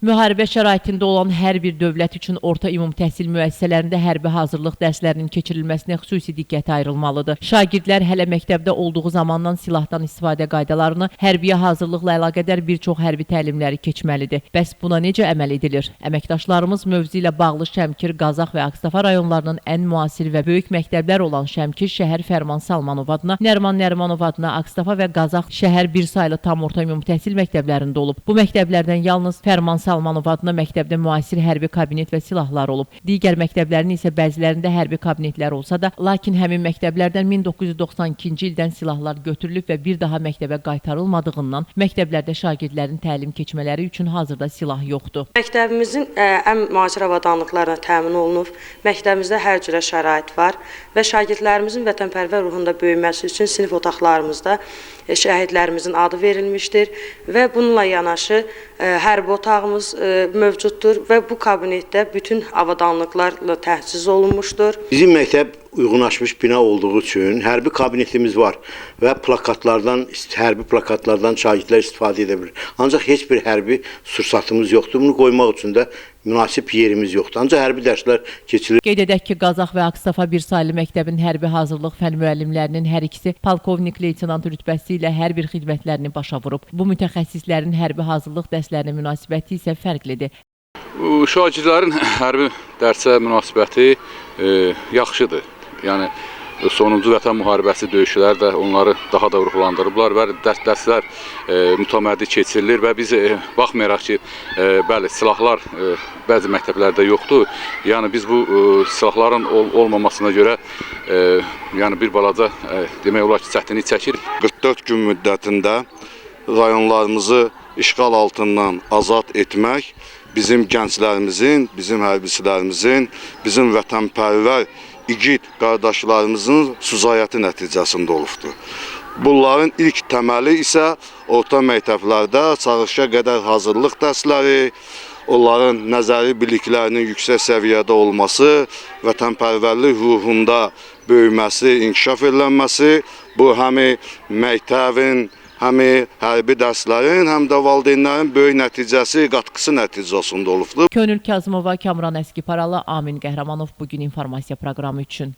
Müharibə şəraitində olan hər bir dövlət üçün orta ümumi təhsil müəssisələrində hərbi hazırlıq dərslərinin keçirilməsinə xüsusi diqqət ayrılmalıdır. Şagirdlər hələ məktəbdə olduğu zamandan silahdan istifadə qaydalarını, hərbiyə hazırlıqla əlaqədar bir çox hərbi təlimləri keçməlidir. Bəs buna necə əməl edilir? Əməkdaşlarımız mövzu ilə bağlı Şəmkir, Qazax və Ağstafa rayonlarının ən müasir və böyük məktəblər olan Şəmkir şəhər Fərman Salmanov adına, Nəriman Nərimanov adına Ağstafa və Qazax şəhər bir saylı tam orta ümumi təhsil məktəblərində olub. Bu məktəblərdən yalnız Fərman Salmanov adına məktəbdə müasir hərbi kabinet və silahlar olub. Digər məktəblərin isə bəzilərində hərbi kabinetlər olsa da, lakin həmin məktəblərdən 1992-ci ildən silahlar götürülüb və bir daha məktəbə qaytarılmadığından məktəblərdə şagirdlərin təlim keçmələri üçün hazırda silah yoxdur. Məktəbimizin ən müasir avadanlıqlarla təmin olunub, məktəbimizdə hər cürə şərait var və şagirdlərimizin vətənpərvər ruhunda böyüməsi üçün sinif otaqlarımızda şəhidlərimizin adı verilmişdir və bununla yanaşı hərbi otağımız mövcuddur və bu kabinetdə bütün avadanlıqlarla təchiz olunmuşdur. Bizim məktəb uyğunlaşmış bina olduğu üçün hərbi kabinetimiz var və hərbi plakatlardan şagirdlər istifadə edə bilir. Ancaq heç bir hərbi sursatımız yoxdur. Bunu qoymaq üçün də münasib yerimiz yoxdur. Ancaq hərbi dərslər keçilir. Qeyd edək ki, Qazax və Ağstafa bir saylı məktəbin hərbi hazırlıq fən müəllimlərinin hər ikisi polkovnik leytenant rütbəsi ilə hər bir xidmətlərini başa vurub. Bu mütəxəssislərin hərbi hazırlıq dərslərinə münasibəti isə fərqlidir. Şagirdlərin hərbi dərsə münasibəti yaxşıdır. Yəni sonuncu Vətən müharibəsi döyüşləri də onları daha da ruhlandırıblar və dərslər mütəmadi keçirilir və biz baxmayaraq ki, bəli, silahlar bəzi məktəblərdə yoxdur. Yəni biz bu silahların olmamasına görə yəni bir balaca demək olar ki, çətinlik çəkir. 44 gün müddətində rayonlarımızı işğal altından azad etmək bizim gənclərimizin, bizim hərbçilərimizin, bizim vətənpərvər igid qardaşlarımızın süzayəti nəticəsində olubdur. Bunların ilk təməli isə orta məktəblərdə çağırışa qədər hazırlıq dərsləri, onların nəzəri biliklərinin yüksək səviyyədə olması, vətənpərvərlik ruhunda böyüməsi, inkişaf edilməsi, bu həm məktəbin, həm hərbi dərslərin, həm də valideynlərin böyük nəticəsi, qatqısı nəticəsində olubdur. Könül Kazımova, Kamran Əskiparalı, Amin Qəhrəmanov bugün informasiya proqramı üçün.